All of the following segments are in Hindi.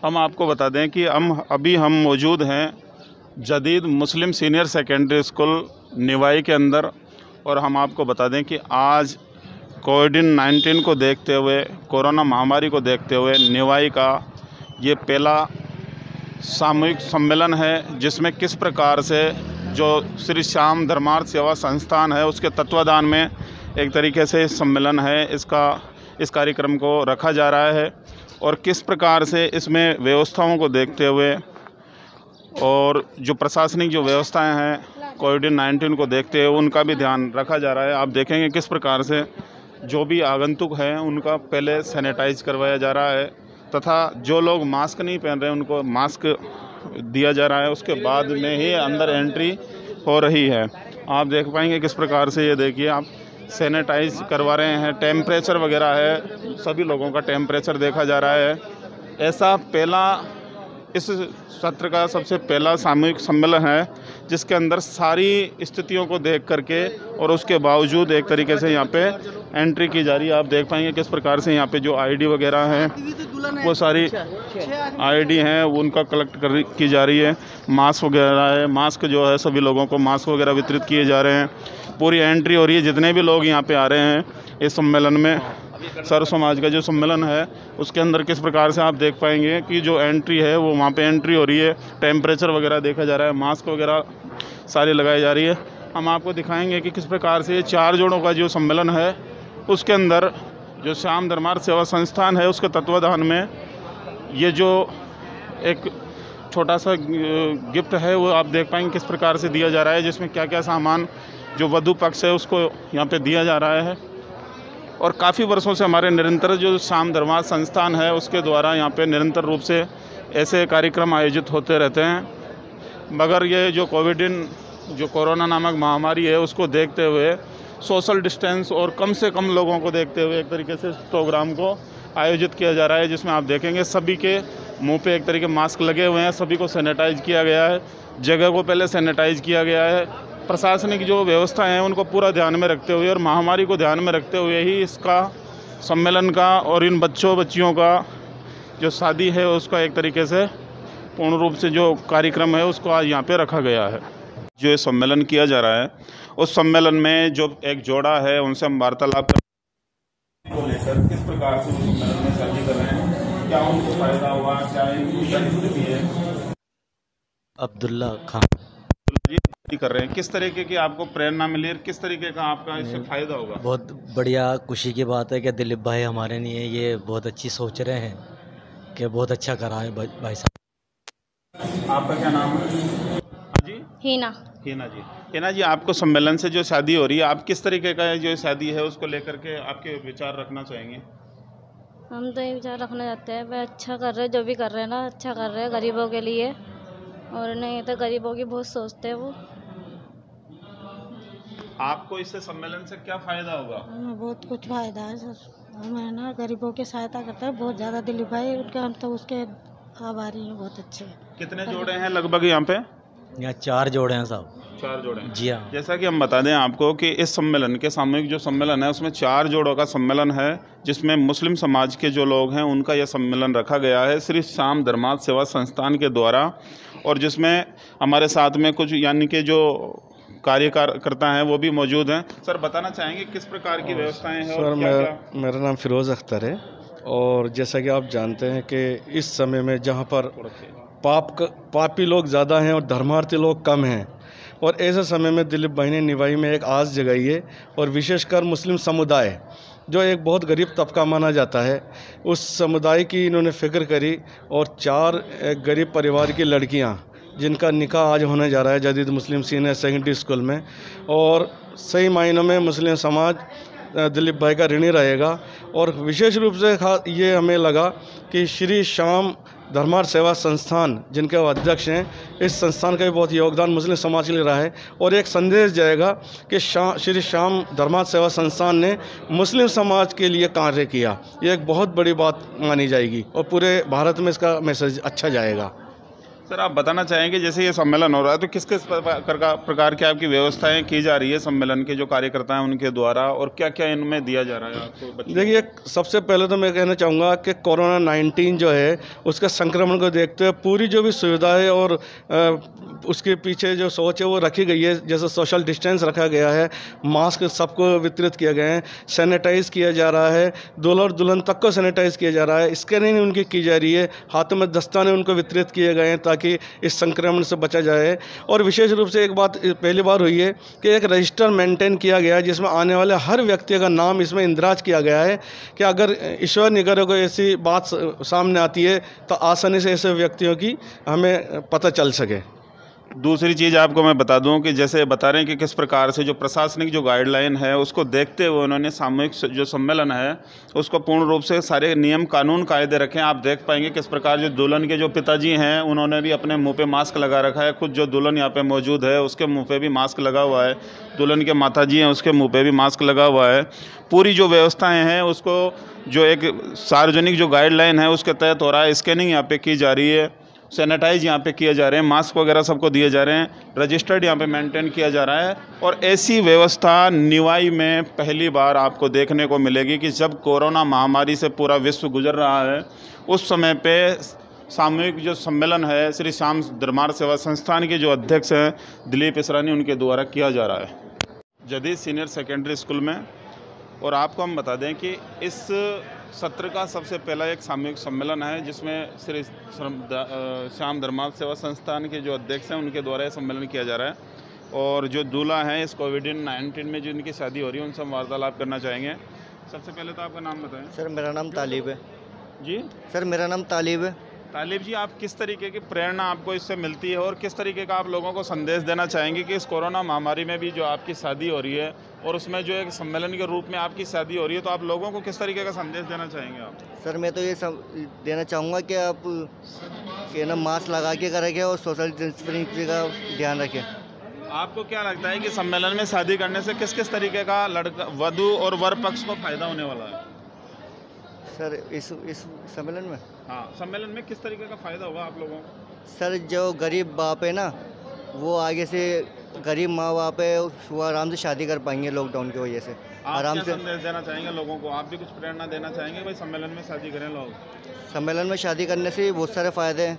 हम आपको बता दें कि हम मौजूद हैं जदीद मुस्लिम सीनियर सेकेंडरी स्कूल निवाई के अंदर। और हम आपको बता दें कि आज कोविड-19 को देखते हुए, कोरोना महामारी को देखते हुए निवाई का ये पहला सामूहिक सम्मेलन है, जिसमें किस प्रकार से जो श्री श्याम धर्मार्थ सेवा संस्थान है उसके तत्वाधान में एक तरीके से सम्मेलन है, इस कार्यक्रम को रखा जा रहा है। और किस प्रकार से इसमें व्यवस्थाओं को देखते हुए और जो प्रशासनिक जो व्यवस्थाएं हैं कोविड-19 को देखते हुए उनका भी ध्यान रखा जा रहा है। आप देखेंगे किस प्रकार से जो भी आगंतुक हैं उनका पहले सैनिटाइज करवाया जा रहा है, तथा जो लोग मास्क नहीं पहन रहे उनको मास्क दिया जा रहा है, उसके बाद में ही अंदर एंट्री हो रही है। आप देख पाएंगे किस प्रकार से, ये देखिए आप सैनिटाइज करवा रहे हैं, टेम्परेचर वगैरह है, सभी लोगों का टेम्परेचर देखा जा रहा है। ऐसा पहला इस सत्र का सबसे पहला सामूहिक सम्मेलन है जिसके अंदर सारी स्थितियों को देख करके और उसके बावजूद एक तरीके से यहाँ पे एंट्री की जा रही है। आप देख पाएंगे किस प्रकार से यहाँ पे जो आईडी वगैरह हैं वो सारी आईडी हैं उनका कलेक्ट की जा रही है। मास्क वगैरह है, मास्क जो है सभी लोगों को मास्क वगैरह वितरित किए जा रहे हैं। पूरी एंट्री हो रही है, जितने भी लोग यहाँ पे आ रहे हैं इस सम्मेलन में, सर्व समाज का जो सम्मेलन है उसके अंदर किस प्रकार से आप देख पाएंगे कि जो एंट्री है वो वहाँ पे एंट्री हो रही है, टेम्परेचर वगैरह देखा जा रहा है, मास्क वगैरह सारी लगाई जा रही है। हम आपको दिखाएंगे कि किस प्रकार से 4 जोड़ों का जो सम्मेलन है उसके अंदर जो श्याम धर्मार्थ सेवा संस्थान है उसके तत्वाधान में ये जो एक छोटा सा गिफ्ट है वो आप देख पाएंगे किस प्रकार से दिया जा रहा है, जिसमें क्या क्या सामान जो वधु पक्ष है उसको यहाँ पे दिया जा रहा है। और काफ़ी वर्षों से हमारे निरंतर जो श्याम धर्मार्थ संस्थान है उसके द्वारा यहाँ पे निरंतर रूप से ऐसे कार्यक्रम आयोजित होते रहते हैं। मगर ये जो जो कोरोना नामक महामारी है उसको देखते हुए सोशल डिस्टेंस और कम से कम लोगों को देखते हुए एक तरीके से इस प्रोग्राम को आयोजित किया जा रहा है, जिसमें आप देखेंगे सभी के मुंह पे एक तरीके मास्क लगे हुए हैं, सभी को सैनिटाइज किया गया है, जगह को पहले सैनिटाइज किया गया है। प्रशासनिक जो व्यवस्था है उनको पूरा ध्यान में रखते हुए और महामारी को ध्यान में रखते हुए ही इसका सम्मेलन का और इन बच्चियों का जो शादी है उसका एक तरीके से पूर्ण रूप से जो कार्यक्रम है उसको आज यहाँ पे रखा गया है। जो ये सम्मेलन किया जा रहा है उस सम्मेलन में जो एक जोड़ा है उनसे हम वार्तालाप को लेकर किस प्रकार से सम्मेलन में शादी कर रहे हैं, क्या उनको फायदा हुआ, क्या है। अब्दुल्ला खान जी कर रहे हैं, किस तरीके की आपको प्रेरणा मिली और किस तरीके का आपका इससे फायदा होगा? बहुत बढ़िया खुशी की बात है कि दिलीप भाई हमारे लिए ये बहुत अच्छी सोच रहे हैं कि बहुत अच्छा करा है भाई साहब। आपका क्या नाम है? जी हीना जी। हीना जी, आपको सम्मेलन से जो शादी हो रही है, आप किस तरीके का जो शादी है उसको लेकर के आपके विचार रखना चाहेंगे? हम तो ये विचार रखना चाहते हैं भाई अच्छा कर रहे हैं, जो भी कर रहे हैं ना अच्छा कर रहे हैं गरीबों के लिए, और नहीं तो गरीबों की बहुत सोचते हैं वो। आपको इससे सम्मेलन से क्या फायदा होगा? हमें बहुत कुछ फायदा है सर, हमें ना गरीबों की सहायता करता है बहुत ज़्यादा दिलीप भाई, उनके हम तो उसके आभारी हैं, बहुत अच्छे। कितने जोड़े हैं लगभग यहाँ पे? यहाँ 4 जोड़े हैं साहब। 4 जोड़े हैं जी हाँ। जैसा कि हम बता दें आपको कि इस सम्मेलन के सामूहिक जो सम्मेलन है उसमें 4 जोड़ों का सम्मेलन है, जिसमें मुस्लिम समाज के जो लोग हैं उनका यह सम्मेलन रखा गया है श्री श्याम धर्मार्थ सेवा संस्थान के द्वारा। और जिसमें हमारे साथ में कुछ यानी कि जो कार्यकर्ता हैं वो भी मौजूद हैं। सर बताना चाहेंगे किस प्रकार की व्यवस्थाएं हैं? सर मेरा नाम फिरोज़ अख्तर है, और जैसा कि आप जानते हैं कि इस समय में जहाँ पर पापी लोग ज़्यादा हैं और धर्मार्थी लोग कम हैं, और ऐसे समय में दिलीप भाई ने निवाई में एक आस जगाई है, और विशेषकर मुस्लिम समुदाय जो एक बहुत गरीब तबका माना जाता है उस समुदाय की इन्होंने फ़िक्र करी, और 4 गरीब परिवार की लड़कियां जिनका निकाह आज होने जा रहा है जदीद मुस्लिम सीनियर सेकेंडरी स्कूल में, और सही मायनों में मुस्लिम समाज दिलीप भाई का ऋणी रहेगा। और विशेष रूप से ये हमें लगा कि श्री श्याम धर्मार्थ सेवा संस्थान जिनके वो अध्यक्ष हैं, इस संस्थान का भी बहुत योगदान मुस्लिम समाज के लिए रहा है, और एक संदेश जाएगा कि श्री श्याम धर्मार्थ सेवा संस्थान ने मुस्लिम समाज के लिए कार्य किया, ये एक बहुत बड़ी बात मानी जाएगी और पूरे भारत में इसका मैसेज अच्छा जाएगा। सर आप बताना चाहेंगे जैसे ये सम्मेलन हो रहा है तो किस किस प्रकार की आपकी व्यवस्थाएं की जा रही है सम्मेलन के जो कार्यकर्ता हैं उनके द्वारा, और क्या क्या इनमें दिया जा रहा है आपको? देखिए, सबसे पहले तो मैं कहना चाहूँगा कि कोरोना 19 जो है उसका संक्रमण को देखते हुए पूरी जो भी सुविधा है और उसके पीछे जो सोच है वो रखी गई है। जैसे सोशल डिस्टेंस रखा गया है, मास्क सबको वितरित किए गए हैं, सैनिटाइज किया जा रहा है, दूल्हा और दुल्हन तक को सैनिटाइज किया जा रहा है, स्कैनिंग उनकी की जा रही है, हाथों में दस्ताने उनको वितरित किए गए हैं ताकि इस संक्रमण से बचा जाए। और विशेष रूप से एक बात पहली बार हुई है कि एक रजिस्टर मेंटेन किया गया है जिसमें आने वाले हर व्यक्ति का नाम इसमें इंदराज किया गया है कि अगर ईश्वर न करे कोई ऐसी बात सामने आती है तो आसानी से ऐसे व्यक्तियों की हमें पता चल सके। दूसरी चीज़ आपको मैं बता दूं कि जैसे बता रहे हैं कि किस प्रकार से जो प्रशासनिक जो गाइडलाइन है उसको देखते हुए उन्होंने सामूहिक जो सम्मेलन है उसको पूर्ण रूप से सारे नियम कानून कायदे रखे हैं। आप देख पाएंगे किस प्रकार जो दुल्हन के जो पिताजी हैं उन्होंने भी अपने मुंह पे मास्क लगा रखा है। खुद जो दुल्हन यहाँ पे मौजूद है उसके मुँह पे भी मास्क लगा हुआ है, दुल्हन के माताजी हैं उसके मुँह पे भी मास्क लगा हुआ है। पूरी जो व्यवस्थाएँ हैं उसको जो एक सार्वजनिक जो गाइडलाइन है उसके तहत हो रहा है। स्कैनिंग यहाँ पे की जा रही है, सैनिटाइज यहाँ पे किए जा रहे हैं, मास्क वगैरह सबको दिए जा रहे हैं, रजिस्टर्ड यहाँ पे मेंटेन किया जा रहा है। और ऐसी व्यवस्था निवाई में पहली बार आपको देखने को मिलेगी कि जब कोरोना महामारी से पूरा विश्व गुजर रहा है उस समय पे सामूहिक जो सम्मेलन है श्री श्याम दरबार सेवा संस्थान के जो अध्यक्ष हैं दिलीप इसरानी उनके द्वारा किया जा रहा है जदीद सीनियर सेकेंडरी स्कूल में। और आपको हम बता दें कि इस सत्र का सबसे पहला एक सामूहिक सम्मेलन है जिसमें श्री श्याम दरबार सेवा संस्थान के जो अध्यक्ष हैं उनके द्वारा यह सम्मेलन किया जा रहा है। और जो दूल्हा हैं इस कोविड-19 में जिनकी शादी हो रही है उनसे हम वार्तालाप करना चाहेंगे। सबसे पहले तो आपका नाम बताएं। सर मेरा नाम तालिब है। जी सर मेरा नाम तालिब है। तालिब जी, आप किस तरीके की प्रेरणा आपको इससे मिलती है और किस तरीके का आप लोगों को संदेश देना चाहेंगे कि इस कोरोना महामारी में भी जो आपकी शादी हो रही है और उसमें जो एक सम्मेलन के रूप में आपकी शादी हो रही है तो आप लोगों को किस तरीके का संदेश देना चाहेंगे आप? सर मैं तो ये देना चाहूँगा कि आप ना मास्क लगा के रखें और सोशल डिस्टेंसिंग का ध्यान रखें। आपको क्या लगता है कि सम्मेलन में शादी करने से किस किस तरीके का लड़का वधू और वर पक्ष को फायदा होने वाला है? सर इस सम्मेलन में, हाँ, सम्मेलन में किस तरीके का फ़ायदा होगा आप लोगों को? सर जो गरीब बाप है ना वो आगे से गरीब माँ बाप है वो आराम से शादी कर पाएंगे लॉकडाउन की वजह से। आराम से संदेश देना चाहेंगे लोगों को? आप भी कुछ प्रेरणा देना चाहेंगे भाई सम्मेलन में शादी करें लोग? सम्मेलन में शादी करने से बहुत सारे फ़ायदे हैं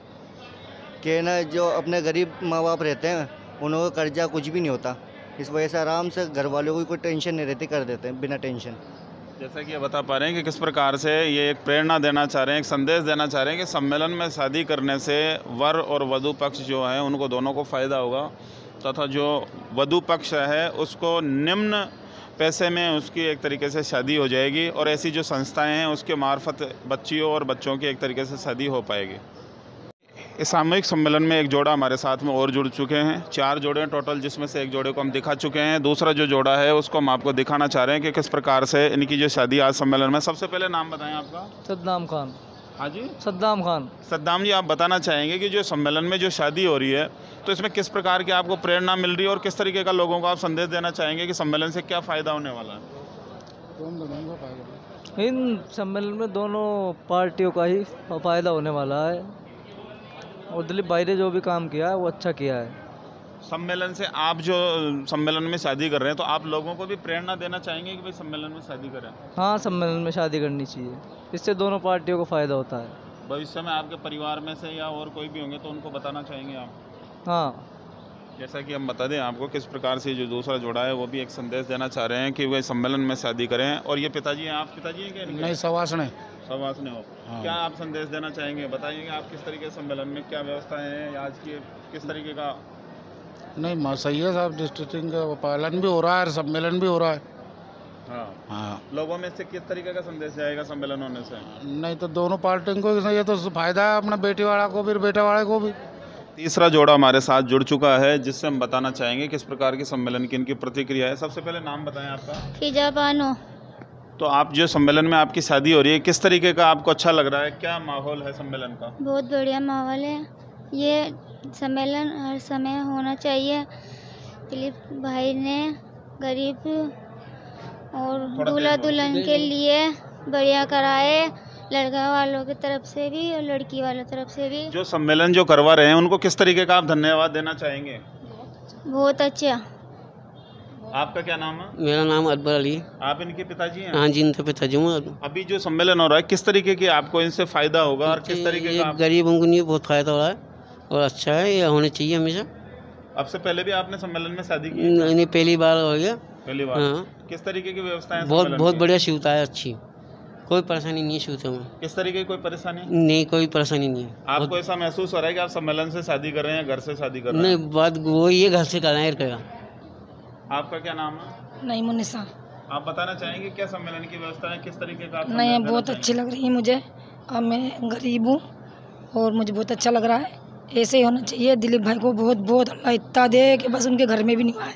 कि ना जो अपने गरीब माँ बाप रहते हैं उनको कर्जा कुछ भी नहीं होता, इस वजह से आराम से घर वालों को कोई टेंशन नहीं रहती, कर देते हैं बिना टेंशन। जैसा कि ये बता पा रहे हैं कि किस प्रकार से ये एक प्रेरणा देना चाह रहे हैं, एक संदेश देना चाह रहे हैं कि सम्मेलन में शादी करने से वर और वधू पक्ष जो है उनको दोनों को फ़ायदा होगा तथा जो वधू पक्ष है उसको निम्न पैसे में उसकी एक तरीके से शादी हो जाएगी और ऐसी जो संस्थाएं हैं उसके मार्फत बच्चियों और बच्चों की एक तरीके से शादी हो पाएगी। इस सामूहिक सम्मेलन में एक जोड़ा हमारे साथ में और जुड़ चुके हैं, 4 जोड़े हैं टोटल, जिसमें से एक जोड़े को हम दिखा चुके हैं। दूसरा जो जोड़ा है उसको हम आपको दिखाना चाह रहे हैं कि किस प्रकार से इनकी जो शादी आज सम्मेलन में। सबसे पहले नाम बताएं आपका? सद्दाम खान। हाँ जी, सद्दाम खान। सद्दाम जी, आप बताना चाहेंगे कि जो सम्मेलन में जो शादी हो रही है तो इसमें किस प्रकार की आपको प्रेरणा मिल रही है और किस तरीके का लोगों को आप संदेश देना चाहेंगे कि सम्मेलन से क्या फ़ायदा होने वाला है? इन सम्मेलन में दोनों पार्टियों का ही फ़ायदा होने वाला है और दिलीप भाई ने जो भी काम किया है वो अच्छा किया है। सम्मेलन से आप जो सम्मेलन में शादी कर रहे हैं तो आप लोगों को भी प्रेरणा देना चाहेंगे कि भाई सम्मेलन में शादी करें? हाँ, सम्मेलन में शादी करनी चाहिए, इससे दोनों पार्टियों को फ़ायदा होता है। भविष्य में आपके परिवार में से या और कोई भी होंगे तो उनको बताना चाहेंगे आप? हाँ, जैसा कि हम बता दें आपको किस प्रकार से जो दूसरा जोड़ा है वो भी एक संदेश देना चाह रहे हैं कि वे सम्मेलन में शादी करें। और ये पिताजी हैं, आप पिताजी हैं क्या? नहीं, सवासने सवासने हो। हाँ। क्या आप संदेश देना चाहेंगे? बताइए आप किस तरीके से सम्मेलन में क्या व्यवस्थाएं हैं आज की, किस तरीके का? नहीं, सही है साहब, डिस्टेंसिंग का पालन भी हो रहा है, सम्मेलन भी हो रहा है। हाँ हाँ, लोगों में से किस तरीके का संदेश जाएगा सम्मेलन होने से? नहीं तो दोनों पार्टियों को ये तो फायदा है, अपना बेटी वाला को भी बेटा वाले को भी। तीसरा जोड़ा हमारे साथ जुड़ चुका है जिससे हम बताना चाहेंगे किस प्रकार के सम्मेलन की इनकी प्रतिक्रिया है। सबसे पहले नाम बताएं आपका? फिजा बानो। तो आप जो सम्मेलन में आपकी शादी हो रही है किस तरीके का आपको अच्छा लग रहा है? क्या माहौल है सम्मेलन का? बहुत बढ़िया माहौल है, ये सम्मेलन हर समय होना चाहिए। दिलीप भाई ने गरीब और दूल्हा दुल्हन के लिए बढ़िया कराए, लड़का वालों की तरफ से भी और लड़की वालों की तरफ से भी। जो सम्मेलन जो करवा रहे हैं उनको किस तरीके का आप धन्यवाद देना चाहेंगे? बहुत अच्छा। आपका क्या नाम है? मेरा नाम अकबर अली। आप इनके पिताजी हैं? हाँ जी, इनके पिताजी हूँ। अभी जो सम्मेलन हो रहा है किस तरीके की आपको इनसे फायदा होगा और किस तरीके का गरीबों को नहीं बहुत फायदा हो रहा है और अच्छा है, ये होने चाहिए हमेशा। अब से पहले भी आपने सम्मेलन में शादी की? नहीं, पहली बार हो गया। पहली बार? हाँ। किस तरीके की व्यवस्था है? बहुत बढ़िया शिवता है, अच्छी, कोई परेशानी नहीं है शिवता में। किस तरीके की कोई परेशानी नहीं, कोई परेशानी नहीं है। आपको ऐसा महसूस हो रहा है कि आप सम्मेलन से शादी कर रहे हैं या घर से शादी कर रहे हैं? नहीं, बात वो ये घर से करना है। आपका क्या नाम है? नहीं, मुनिसा। आप बताना चाहेंगे क्या सम्मेलन की व्यवस्था है, किस तरीके का? नहीं, बहुत अच्छी लग रही है मुझे। अब मैं गरीब हूँ और मुझे बहुत अच्छा लग रहा है। ऐसे ही होना चाहिए। दिलीप भाई को बहुत बहुत अल्लाह इतना दे कि बस उनके घर में भी नहीं आए।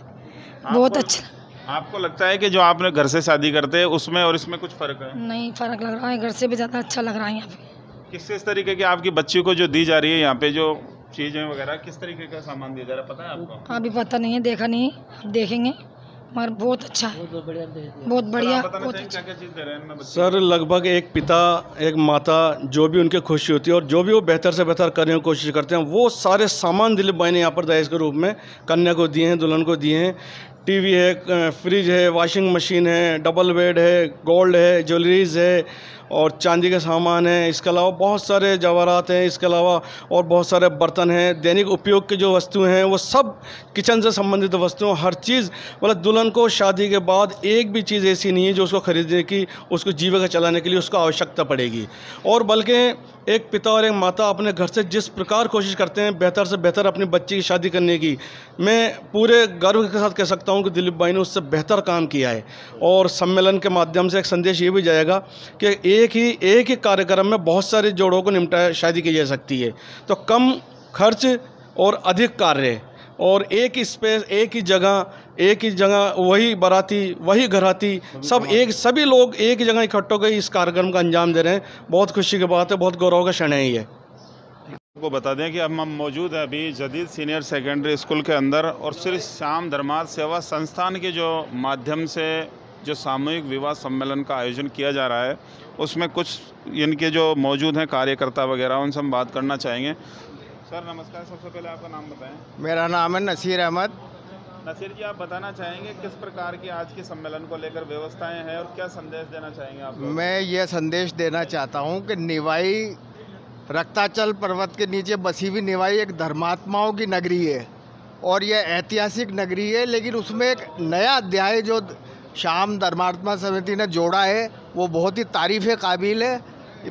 बहुत अच्छा। आपको लगता है कि जो आपने घर से शादी करते हैं उसमें और इसमें कुछ फर्क है? नहीं, फ़र्क लग रहा है, घर से भी ज़्यादा अच्छा लग रहा है यहाँ पे। किस तरीके की आपकी बच्ची को जो दी जा रही है यहाँ पे जो चीज़ें वगैरह, किस तरीके का सामान दिया जा रहा है, पता है आपको? अभी पता नहीं है, देखा नहीं, अब देखेंगे, मगर बहुत अच्छा है, बहुत बढ़िया। क्या क्या चीज़ दे रहे हैं इनमें बच्चे? सर, लगभग एक पिता एक माता जो भी उनकी खुशी होती है और जो भी वो बेहतर से बेहतर करने की कोशिश करते हैं, वो सारे सामान दिलीप भाई ने यहाँ पर दहेज के रूप में कन्या को दिए हैं, दुल्हन को दिए हैं। टीवी है, फ्रिज है, वॉशिंग मशीन है, डबल बेड है, गोल्ड है, ज्वेलरीज है और चांदी के सामान है। इसके अलावा बहुत सारे जवाहरात हैं, इसके अलावा और बहुत सारे बर्तन हैं, दैनिक उपयोग की जो वस्तुएं हैं वो सब किचन से संबंधित वस्तुएं, हर चीज़। मतलब दुल्हन को शादी के बाद एक भी चीज़ ऐसी नहीं है जो उसको खरीदने की, उसको जीविका चलाने के लिए उसको आवश्यकता पड़ेगी। और बल्कि एक पिता और एक माता अपने घर से जिस प्रकार कोशिश करते हैं बेहतर से बेहतर अपनी बच्ची की शादी करने की, मैं पूरे गर्व के साथ कह सकता हूं कि दिलीप भाई ने उससे बेहतर काम किया है। और सम्मेलन के माध्यम से एक संदेश ये भी जाएगा कि एक ही कार्यक्रम में बहुत सारे जोड़ों को निपटाया शादी की जा सकती है। तो कम खर्च और अधिक कार्य और एक ही स्पेस, एक ही जगह वही बाराती, वही घराती, सभी लोग एक ही जगह इकट्ठे होकर इस कार्यक्रम का अंजाम दे रहे हैं। बहुत खुशी की बात है, बहुत गौरव का क्षण है ये। आपको बता दें कि अब हम मौजूद हैं अभी जदीद सीनियर सेकेंडरी स्कूल के अंदर और श्री श्याम धर्मार्थ सेवा संस्थान के जो माध्यम से जो सामूहिक विवाह सम्मेलन का आयोजन किया जा रहा है उसमें कुछ इनके जो मौजूद हैं कार्यकर्ता वगैरह, उनसे हम बात करना चाहेंगे। सर नमस्कार, सबसे पहले आपका नाम बताएं। मेरा नाम है नसीर अहमद। नसीर जी, आप बताना चाहेंगे किस प्रकार की आज के सम्मेलन को लेकर व्यवस्थाएं हैं और क्या संदेश देना चाहेंगे आप? मैं ये संदेश देना चाहता हूँ कि निवाई रक्ताचल पर्वत के नीचे बसी हुई निवाई एक धर्मात्माओं की नगरी है और यह ऐतिहासिक नगरी है, लेकिन उसमें एक नया अध्याय जो श्याम धर्मात्मा समिति ने जोड़ा है वो बहुत ही तारीफ़ काबिल है।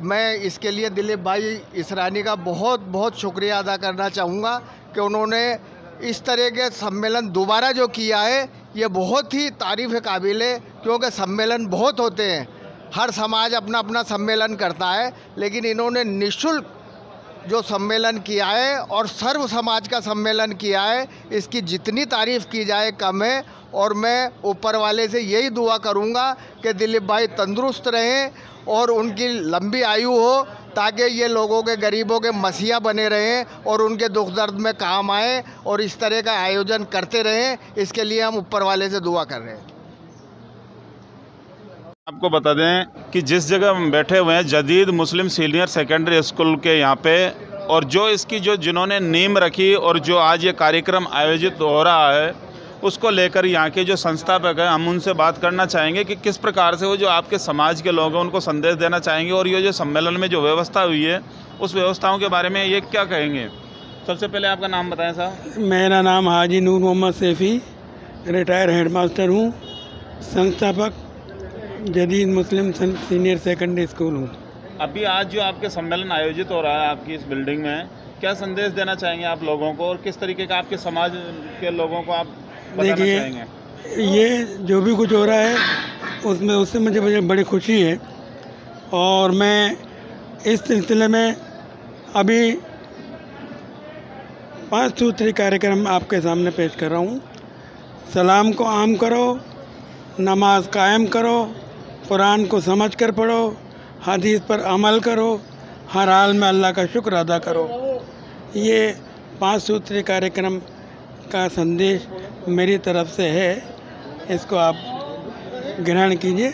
मैं इसके लिए दिलीप भाई इसरानी का बहुत बहुत शुक्रिया अदा करना चाहूँगा कि उन्होंने इस तरह के सम्मेलन दोबारा जो किया है ये बहुत ही तारीफ़ काबिल है, क्योंकि सम्मेलन बहुत होते हैं, हर समाज अपना अपना सम्मेलन करता है, लेकिन इन्होंने निःशुल्क जो सम्मेलन किया है और सर्व समाज का सम्मेलन किया है, इसकी जितनी तारीफ़ की जाए कम है। और मैं ऊपर वाले से यही दुआ करूंगा कि दिलीप भाई तंदुरुस्त रहें और उनकी लंबी आयु हो, ताकि ये लोगों के, गरीबों के मसीहा बने रहें और उनके दुख दर्द में काम आए और इस तरह का आयोजन करते रहें। इसके लिए हम ऊपर वाले से दुआ कर रहे हैं। आपको बता दें कि जिस जगह हम बैठे हुए हैं जदीद मुस्लिम सीनियर सेकेंडरी स्कूल के यहाँ पे, और जो इसकी जो जिन्होंने नींव रखी और जो आज ये कार्यक्रम आयोजित हो रहा है उसको लेकर यहाँ के जो संस्थापक हैं, हम उनसे बात करना चाहेंगे कि किस प्रकार से वो जो आपके समाज के लोग हैं उनको संदेश देना चाहेंगे और ये जो सम्मेलन में जो व्यवस्था हुई है उस व्यवस्थाओं के बारे में ये क्या कहेंगे। सबसे पहले आपका नाम बताएं साहब। मेरा नाम हाजी नूर मोहम्मद सैफ़ी, रिटायर हेडमास्टर हूँ, संस्थापक जदीद मुस्लिम सीनियर सेकेंडरी स्कूल हूँ। अभी आज जो आपके सम्मेलन आयोजित हो रहा है आपकी इस बिल्डिंग में, क्या संदेश देना चाहेंगे आप लोगों को और किस तरीके का आपके समाज के लोगों को आप बताना चाहेंगे? ये जो भी कुछ हो रहा है उससे मुझे बड़ी खुशी है और मैं इस सिलसिले में अभी 5 सूत्री कार्यक्रम आपके सामने पेश कर रहा हूँ। सलाम को आम करो, नमाज कायम करो, कुरान को समझ कर पढ़ो, हदीस पर अमल करो, हर हाल में अल्लाह का शुक्र अदा करो। ये 5 सूत्री कार्यक्रम का संदेश मेरी तरफ से है, इसको आप ग्रहण कीजिए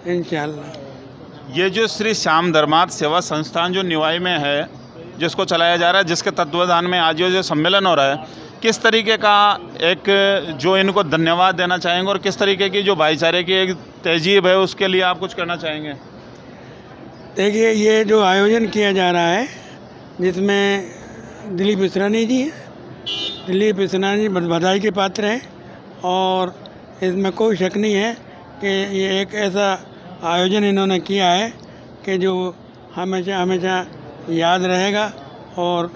इंशाअल्लाह। ये जो श्री श्याम धर्मार्थ सेवा संस्थान जो निवाई में है, जिसको चलाया जा रहा है, जिसके तत्वाधान में आज ये जो सम्मेलन हो रहा है, किस तरीके का एक जो इनको धन्यवाद देना चाहेंगे और किस तरीके की जो भाईचारे की एक तहजीब है उसके लिए आप कुछ कहना चाहेंगे? देखिए, ये जो आयोजन किया जा रहा है जिसमें दिलीप इसरानी जी हैं, दिलीप इसरानी जी बधाई के पात्र हैं और इसमें कोई शक नहीं है कि ये एक ऐसा आयोजन इन्होंने किया है कि जो हमेशा हमेशा याद रहेगा और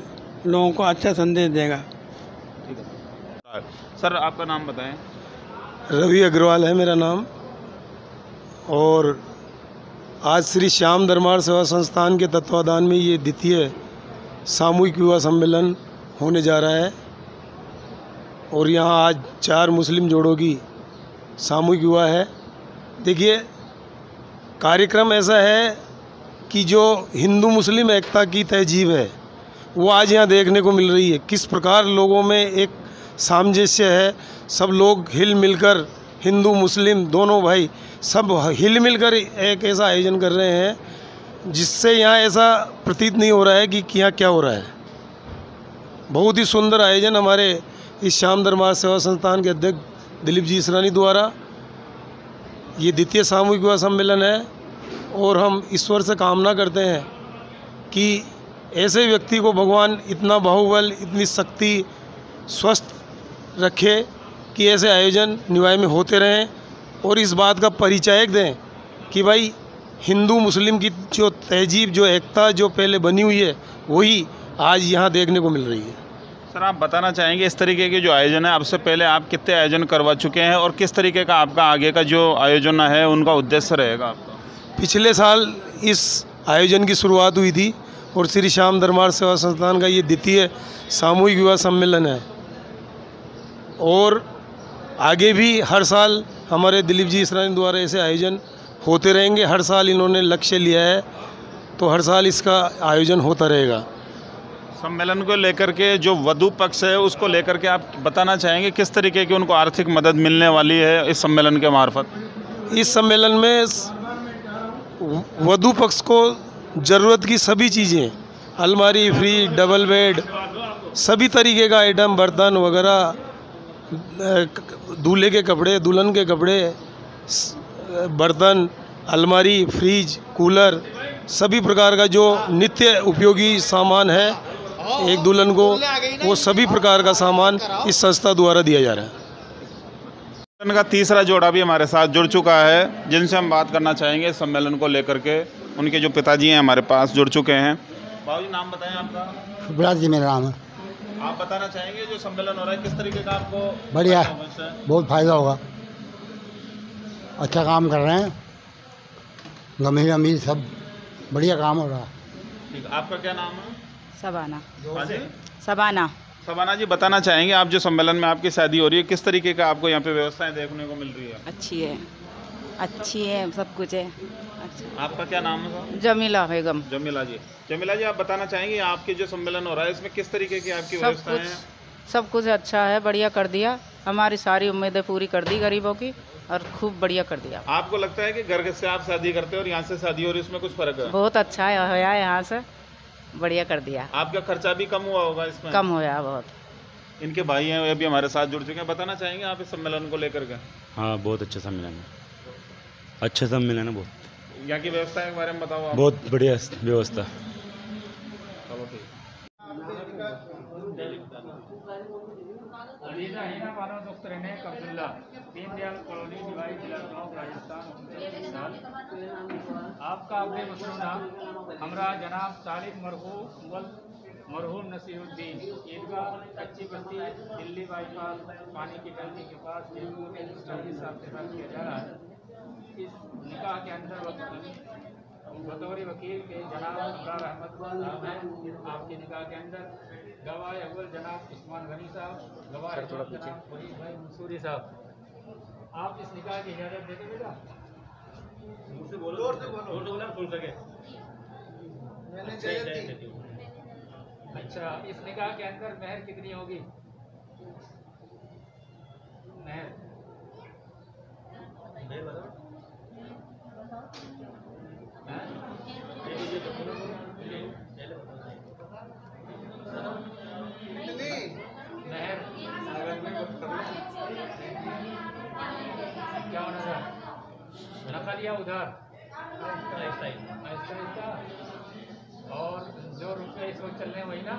लोगों को अच्छा संदेश देगा। सर, आपका नाम बताएं। रवि अग्रवाल है मेरा नाम। और आज श्री श्याम धर्मार्थ सेवा संस्थान के तत्वाधान में ये द्वितीय सामूहिक विवाह सम्मेलन होने जा रहा है और यहाँ आज 4 मुस्लिम जोड़ों की सामूहिक विवाह है। देखिए, कार्यक्रम ऐसा है कि जो हिंदू मुस्लिम एकता की तहजीब है वो आज यहाँ देखने को मिल रही है। किस प्रकार लोगों में एक सामंजस्य है, सब लोग हिल मिलकर, हिंदू मुस्लिम दोनों भाई सब हिल मिलकर एक ऐसा आयोजन कर रहे हैं जिससे यहाँ ऐसा प्रतीत नहीं हो रहा है कि यहाँ क्या हो रहा है। बहुत ही सुंदर आयोजन हमारे इस श्याम धर्मार्थ सेवा संस्थान के अध्यक्ष दिलीप जी इसरानी द्वारा ये द्वितीय सामूहिक विवाह सम्मेलन है और हम ईश्वर से कामना करते हैं कि ऐसे व्यक्ति को भगवान इतना बाहुबल, इतनी शक्ति, स्वस्थ रखे कि ऐसे आयोजन निवाई में होते रहें और इस बात का परिचायक दें कि भाई हिंदू मुस्लिम की जो तहजीब, जो एकता जो पहले बनी हुई है वही आज यहाँ देखने को मिल रही है। सर, आप बताना चाहेंगे इस तरीके के जो आयोजन है, आपसे पहले आप कितने आयोजन करवा चुके हैं और किस तरीके का आपका आगे का जो आयोजन है उनका उद्देश्य रहेगा आपका? पिछले साल इस आयोजन की शुरुआत हुई थी और श्री श्याम धर्मार्थ सेवा संस्थान का ये द्वितीय सामूहिक विवाह सम्मेलन है और आगे भी हर साल हमारे दिलीप जी इसरानी द्वारा ऐसे आयोजन होते रहेंगे। हर साल इन्होंने लक्ष्य लिया है तो हर साल इसका आयोजन होता रहेगा। सम्मेलन को लेकर के जो वधू पक्ष है उसको लेकर के आप बताना चाहेंगे किस तरीके की उनको आर्थिक मदद मिलने वाली है इस सम्मेलन के मार्फत? इस सम्मेलन में वधू पक्ष को ज़रूरत की सभी चीज़ें, अलमारी, फ्रिज, डबल बेड, सभी तरीके का आइटम, बर्तन वगैरह, दूल्हे के कपड़े, दुल्हन के कपड़े, बर्तन, अलमारी, फ्रिज, कूलर, सभी प्रकार का जो नित्य उपयोगी सामान है एक दुल्हन को, वो सभी प्रकार का सामान इस संस्था द्वारा दिया जा रहा है। सम्मेलन का तीसरा जोड़ा भी हमारे साथ जुड़ चुका है जिनसे हम बात करना चाहेंगे सम्मेलन को लेकर के। उनके जो पिताजी हैं हमारे पास जुड़ चुके हैं। बाबूजी, नाम बताएं आपका? सुब्राज जी मेरा नाम है। आप बताना चाहेंगे जो सम्मेलन हो रहा है किस तरीके का आपको? बढ़िया, बहुत फायदा होगा, अच्छा काम कर रहे हैं, गंभीर अमीर सब बढ़िया काम हो रहा है। ठीक, आपका क्या नाम है? सबाना। सबाना। सबाना जी, बताना चाहेंगे आप जो सम्मेलन में आपकी शादी हो रही है किस तरीके का आपको यहाँ पे व्यवस्थाएं देखने को मिल रही है? अच्छी है, सब कुछ है। अच्छा। आपका क्या नाम है? जमीला बेगम। जमीला जी, जमीला जी, आप बताना चाहेंगे आपके जो सम्मेलन हो रहा है इसमें किस तरीके की आपकी व्यवस्थाएं हैं? सब कुछ अच्छा है, बढ़िया कर दिया, हमारी सारी उम्मीदें पूरी कर दी गरीबों की और खूब बढ़िया कर दिया। आपको लगता है कि घर से आप शादी करते हो और यहाँ से शादी हो रही है इसमें कुछ फर्क है? बहुत अच्छा है, यहाँ से बढ़िया कर दिया। आपका खर्चा भी कम हुआ होगा इसमें? कम होया बहुत। इनके भाई हैं वे भी हमारे साथ जुड़ चुके हैं, बताना चाहेंगे आप इस सम्मेलन को लेकर के? हाँ, बहुत अच्छा सम्मेलन है, अच्छा सम्मेलन है बहुत। यहाँ की व्यवस्था के बारे में बताओ आप। बहुत बढ़िया व्यवस्था। आपका अपने नाम हमरा जनाब तालिब मरहूम नसीरुद्दीन, ईदगाह कच्ची बस्ती, दिल्ली बाईपास, पानी की टंकी के पास साहब से बात किया जा रहा है। इस निकाह के अंदर बतौर वकील के जनाब अब्रार अहमद साहब हैं। आपके निकाह के अंदर गवाह अव्वल जनाब उस्मान गनी साहब, गवाह जनाब वहीद भाई मंसूरी साहब। आप इस निकाह की इजाज़त देते बेटा? मुझसे बोलो, जोर से बोलो, सुन सके। अच्छा, इस निकाह के अंदर महर कितनी होगी? महर बताओ। दिया उधर आहिस्ता आहिस्ता। और जो रुपये इस वक्त चल रहे हैं वही ना,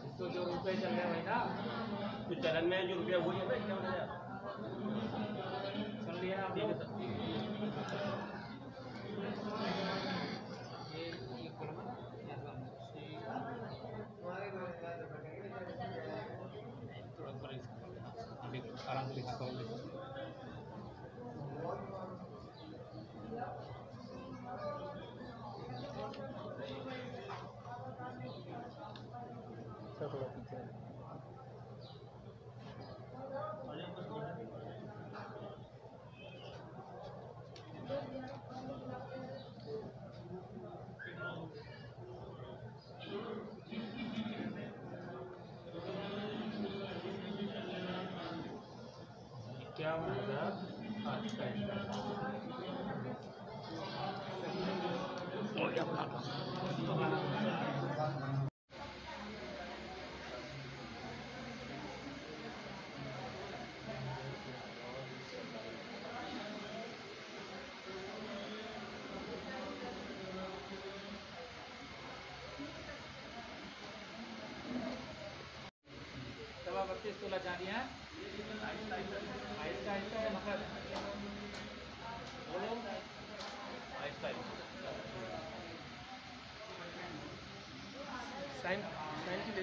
इसको जो रुपये चल रहे हैं वही ना, तो चलन में जो रुपया वही है ना, सुन लिया ना आप? आराम से लिखा करो। क्या सवा 32 तोला चांदी है। आहिस्ता आहिस्ता है मकर बोलो, आहिस्ता साइन साइन की ले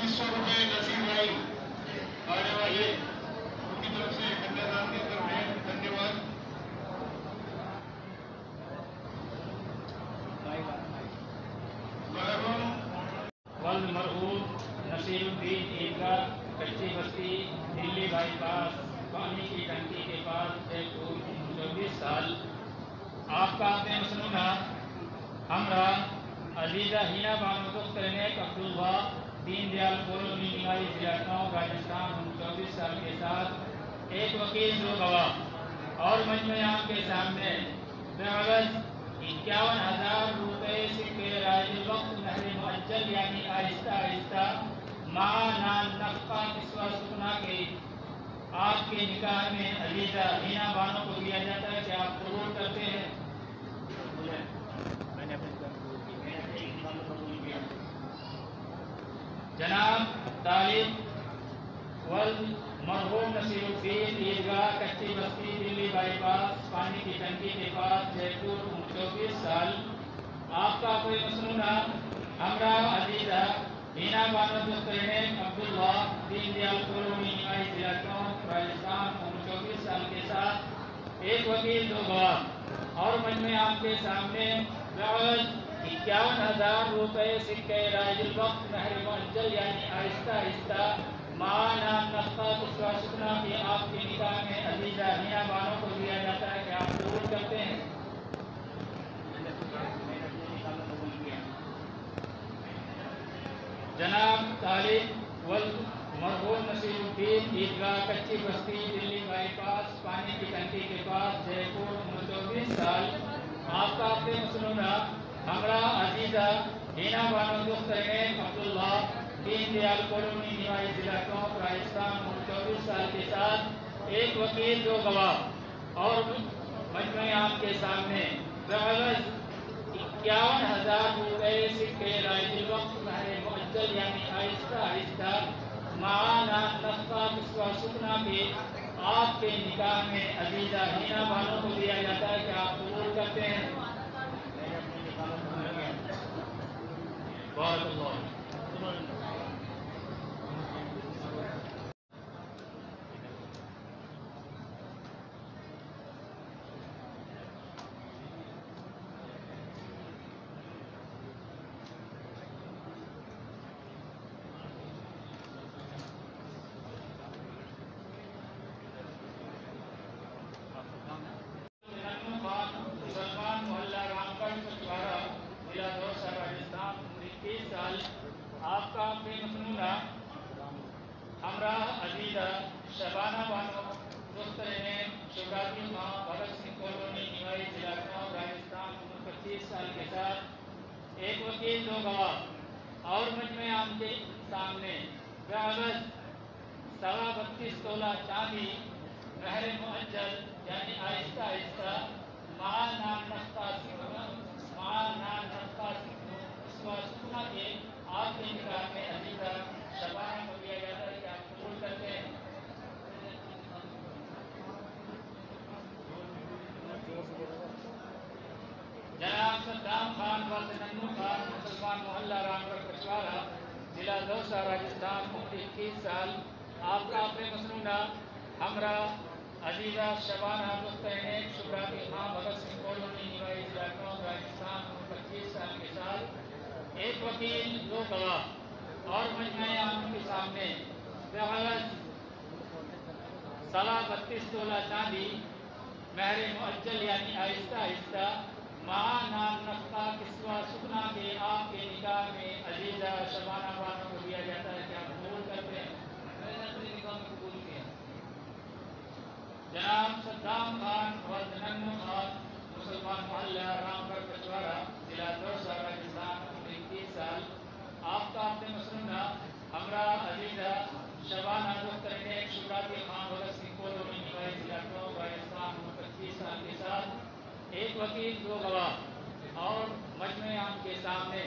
2100 रुपये नसीब भाई आने वाले उनकी तरफ से कन्यादान के तरफ धन्यवाद। वल मरहूम नसीरुद्दीन ईदगाह कच्ची बस्ती दिल्ली बाईपास पानी की टंकी के पास 24 साल। आपका अपने मसनूना हमरा अजीजा हिना बानो दुख्तरनेक अब्दुल्ला दीनदयाल कॉलोनी निवाई जिला गाँव राजस्थान 24 साल के साथ एक वकील दो गवाह और मजमयाम के सामने बेअवज़ 51,000 रुपये सिक्के राजिल वक्त नहर मुअज्जल यानी आहिस्ता आहिस्ता माना नफ़ा किस्वा सुना के आपके निकाह में अजीजा हिना बानो को दिया जाता है कि आप कबूल करते हैं? मैंने अपने जनाब तालिब वल मरहूम नसीरुद्दीन ईदगाह कच्ची बस्ती दिल्ली बाईपास पानी की टंकी के पास जयपुर 24 साल। आपका कोई मसनूना हमरा अजीजा हिना बानो दुख्तरनेक अब्दुल्ला दीनदयाल कॉलोनी निवाई जिला गाँव राजस्थान 24 साल के साथ एक वकील दो गवाह और मजमे आपके सामने 51,000 रुपये सिक्के राजुल वक्त महर मुअज्जल यानी आहिस्ता आहिस्ता माना नफ़ा सुना कि आपकी निकाह में अजीजा हिना बानों को दिया जाता है कि आप कबूल करते हैं। जनाब तालिब वल मरहूम नसीरुद्दीन ईदगाह कच्ची बस्ती दिल्ली बाईपास पानी की टंकी के पास जयपुर 24 साल आपका अपने मसनूना हमरा अजीजा हिना बानो दुख्तरैन अब्दुल्ला दीन दयाल कॉलोनी निवाई जिला टोंक राजस्थान 24 साल के साथ एक वकील 2 गवाह और मजमे आपके सामने 51,000 रुपये सिक्के राजुल वक्त महर मुअज्जल यानी आहिस्ता आहिस्ता माना नफ़ा सुना के आपके निकाह में अजीजा हिना बानों को दिया जाता है कि आप कबूल करते हैं। आपका अपने मसनूना हमरा अजीजा शबाना बानो दुख्तरैन शिवरात्रि माँ भगत सिंह कॉलोनी निवाई जिला टोंक राजस्थान 25 साल के साथ एक वकील 2 गवाह और मजमे आपके सामने 32 तोला चांदी महर मुअज्जल यानी आहिस्ता आहिस्ता माना नफ़ा सुना के आपके निकाह में अजीजा शबाना को दिया जाता है कि आप कबूल करते हैं। जनाब सद्दाम खान वल्द नन्नू खान मुसलमान मोहल्ला रामगढ़ कछवाड़ा जिला दौसा राजस्थान 21 साल आपका अपने मसनूना हमरा अजीजा शबाना दुख्तरैन शुभरात्रि माँ भगत सिंह कॉलोनी निवाई जिला टोंक राजस्थान 25 साल के साथ एक वकील 2 गवाह और मजमे आपके सामने 32 तोला चांदी महर मुअज्जल यानी आहिस्ता आहिस्ता माना नफ़ा सुना के आपके निकाह में अजीजा शबाना बानो को दिया जाता है कि आप कबूल करते हैं। जनाब सद्दाम खान वल्द नन्नू खान मुसलमान मोहल्ला रामगढ़ कछवाड़ा जिला दौसा राजस्थान 21 साल आपका अपने मसनूना हमरा अजीजा शबाना दुख्तरैन शिवरात्रि माँ भगत सिंह कॉलोनी निवाई जिला टोंक राजस्थान 25 साल के साथ एक वकील 2 गवाह और मजमे आपके सामने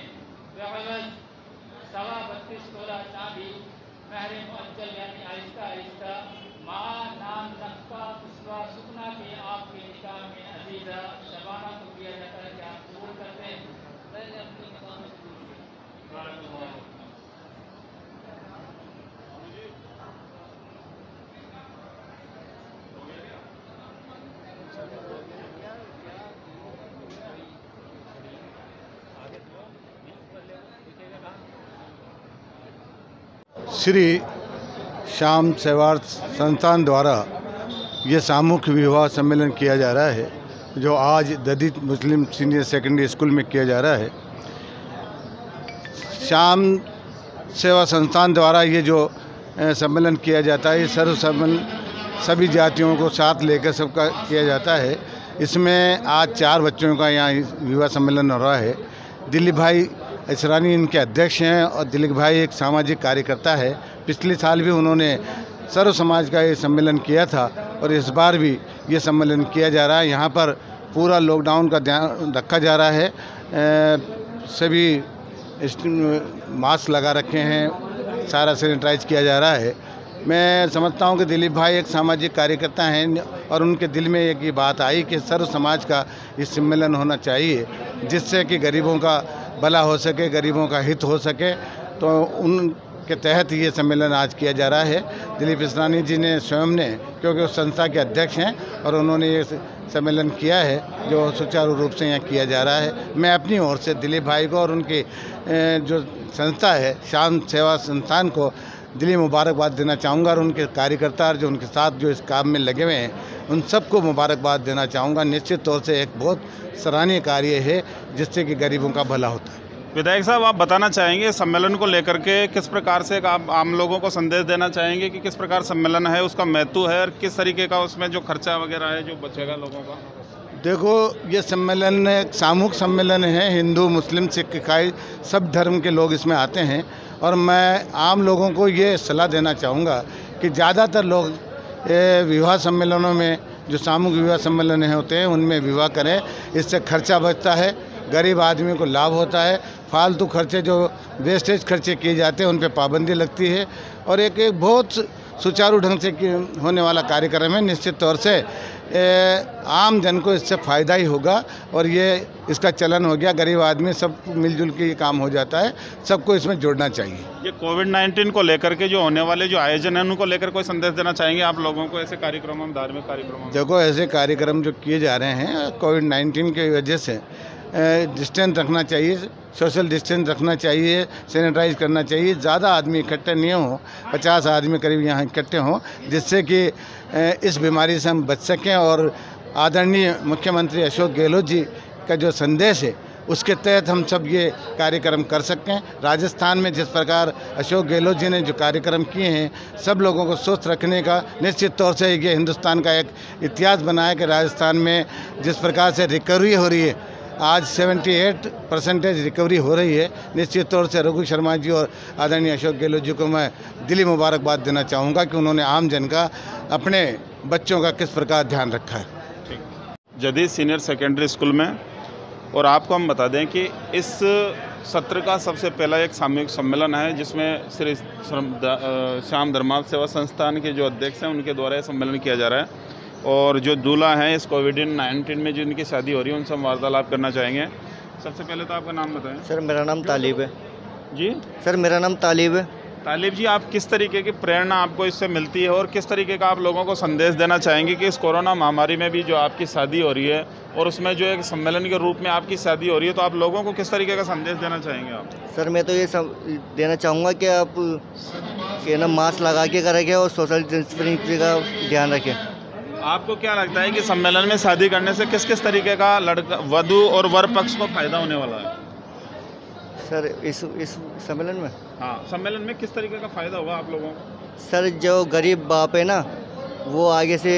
32 तोला चांदी महर मुअज्जल यानी आहिस्ता आहिस्ता माँ नाम नफ़ा सुना के आपके निकाह में अजीजा शबाना को दिया जाता है कि आप कबूल करते हैं। श्री श्याम सेवार्थ संस्थान द्वारा ये सामूहिक विवाह सम्मेलन किया जा रहा है जो आज दलित मुस्लिम सीनियर सेकेंडरी स्कूल में किया जा रहा है। श्याम सेवा संस्थान द्वारा ये जो सम्मेलन किया जाता है ये सर्व सम्मेलन सभी जातियों को साथ लेकर सबका किया जाता है। इसमें आज 4 बच्चों का यहाँ विवाह सम्मेलन हो रहा है। दिलीप भाई इसरानी इनके अध्यक्ष हैं और दिलीप भाई एक सामाजिक कार्यकर्ता है। पिछले साल भी उन्होंने सर्व समाज का ये सम्मेलन किया था और इस बार भी ये सम्मेलन किया जा रहा है। यहाँ पर पूरा लॉकडाउन का ध्यान रखा जा रहा है। सभी मास्क लगा रखे हैं, सारा सैनिटाइज किया जा रहा है। मैं समझता हूँ कि दिलीप भाई एक सामाजिक कार्यकर्ता हैं और उनके दिल में एक ये बात आई कि सर्व समाज का ये सम्मेलन होना चाहिए जिससे कि गरीबों का भला हो सके, गरीबों का हित हो सके। तो उनके तहत ये सम्मेलन आज किया जा रहा है। दिलीप इसरानी जी ने स्वयं ने, क्योंकि उस संस्था के अध्यक्ष हैं और उन्होंने ये सम्मेलन किया है, जो सुचारू रूप से यहाँ किया जा रहा है। मैं अपनी ओर से दिलीप भाई को और उनकी जो संस्था है श्याम सेवा संस्थान को दिली मुबारकबाद देना चाहूँगा और उनके कार्यकर्ता और जो उनके साथ जो इस काम में लगे हुए हैं उन सबको मुबारकबाद देना चाहूँगा। निश्चित तौर से एक बहुत सराहनीय कार्य है जिससे कि गरीबों का भला होता है। विधायक साहब, आप बताना चाहेंगे सम्मेलन को लेकर के किस प्रकार से आप आम लोगों को संदेश देना चाहेंगे कि किस प्रकार सम्मेलन है, उसका महत्व है और किस तरीके का उसमें जो खर्चा वगैरह है जो बचेगा लोगों का? देखो, ये सम्मेलन एक सामूहिक सम्मेलन है। हिंदू, मुस्लिम, सिख, ईसाई सब धर्म के लोग इसमें आते हैं और मैं आम लोगों को ये सलाह देना चाहूँगा कि ज़्यादातर लोग विवाह सम्मेलनों में, जो सामूहिक विवाह सम्मेलन होते हैं उनमें विवाह करें। इससे खर्चा बचता है, गरीब आदमी को लाभ होता है। फालतू खर्चे जो वेस्टेज खर्चे किए जाते हैं उन पर पाबंदी लगती है और एक बहुत सुचारू ढंग से होने वाला कार्यक्रम है। निश्चित तौर से आम जन को इससे फ़ायदा ही होगा और ये इसका चलन हो गया। गरीब आदमी सब मिलजुल के ये काम हो जाता है, सबको इसमें जोड़ना चाहिए। ये कोविड-19 को लेकर के जो होने वाले जो आयोजन हैं उनको लेकर कोई संदेश देना चाहेंगे आप लोगों को ऐसे कार्यक्रमों में, धार्मिक कार्यक्रमों में? देखो, ऐसे कार्यक्रम जो किए जा रहे हैं कोविड-19 की वजह से डिस्टेंस रखना चाहिए, सोशल डिस्टेंस रखना चाहिए, सैनिटाइज करना चाहिए। ज़्यादा आदमी इकट्ठे नहीं हो, 50 आदमी करीब यहाँ इकट्ठे हों, जिससे कि इस बीमारी से हम बच सकें। और आदरणीय मुख्यमंत्री अशोक गहलोत जी का जो संदेश है उसके तहत हम सब ये कार्यक्रम कर सकें। राजस्थान में जिस प्रकार अशोक गहलोत जी ने जो कार्यक्रम किए हैं सब लोगों को स्वस्थ रखने का, निश्चित तौर से ये हिंदुस्तान का एक इतिहास बना है कि राजस्थान में जिस प्रकार से रिकवरी हो रही है, आज 78% रिकवरी हो रही है। निश्चित तौर से रघु शर्मा जी और आदरणीय अशोक गहलोत जी को मैं दिली मुबारकबाद देना चाहूँगा कि उन्होंने आम जन का, अपने बच्चों का किस प्रकार ध्यान रखा है। जदीद सीनियर सेकेंडरी स्कूल में, और आपको हम बता दें कि इस सत्र का सबसे पहला एक सामूहिक सम्मेलन है जिसमें श्री श्याम धर्मार्थ सेवा संस्थान के जो अध्यक्ष हैं उनके द्वारा ये सम्मेलन किया जा रहा है। और जो दूल्हा हैं इस कोविड-19 में जिनकी शादी हो रही है उनसे हम वार्तालाप करना चाहेंगे। सबसे पहले तो आपका नाम बताएं। सर, मेरा नाम तालिब है। जी सर, मेरा नाम तालिब है। तालिब जी, आप किस तरीके की प्रेरणा आपको इससे मिलती है और किस तरीके का आप लोगों को संदेश देना चाहेंगे कि इस कोरोना महामारी में भी जो आपकी शादी हो रही है और उसमें जो एक सम्मेलन के रूप में आपकी शादी हो रही है, तो आप लोगों को किस तरीके का संदेश देना चाहेंगे आप? सर, मैं तो ये देना चाहूँगा कि आप मास्क लगा के रखें और सोशल डिस्टेंसिंग का ध्यान रखें। आपको क्या लगता है कि सम्मेलन में शादी करने से किस किस तरीके का लड़का, वधू और वर पक्ष को फायदा होने वाला है? सर, इस सम्मेलन में, हाँ, सम्मेलन में किस तरीके का फायदा होगा आप लोगों को? सर, जो गरीब बाप है ना, वो आगे से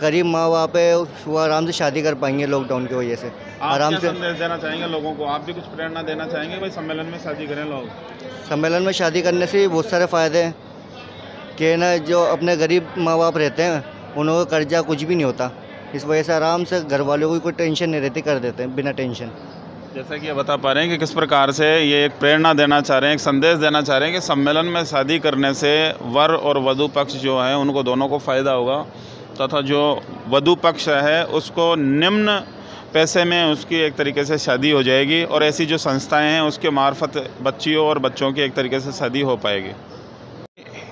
गरीब माँ बाप है वो आराम से शादी कर पाएंगे लॉकडाउन की वजह से। आराम से संदेश देना चाहेंगे लोगों को? आप भी कुछ प्रेरणा देना चाहेंगे भाई सम्मेलन में शादी करें लोग? सम्मेलन में शादी करने से बहुत सारे फ़ायदे हैं कि ना, जो अपने गरीब माँ बाप रहते हैं उन्होंने कर्जा कुछ भी नहीं होता। इस वजह से आराम से घर वालों को कोई टेंशन नहीं रहती, कर देते हैं बिना टेंशन। जैसा कि ये बता पा रहे हैं कि किस प्रकार से ये एक प्रेरणा देना चाह रहे हैं, एक संदेश देना चाह रहे हैं कि सम्मेलन में शादी करने से वर और वधू पक्ष जो है उनको दोनों को फ़ायदा होगा तथा जो वधू पक्ष है उसको निम्न पैसे में उसकी एक तरीके से शादी हो जाएगी और ऐसी जो संस्थाएं हैं उसके मार्फत बच्चियों और बच्चों की एक तरीके से शादी हो पाएगी।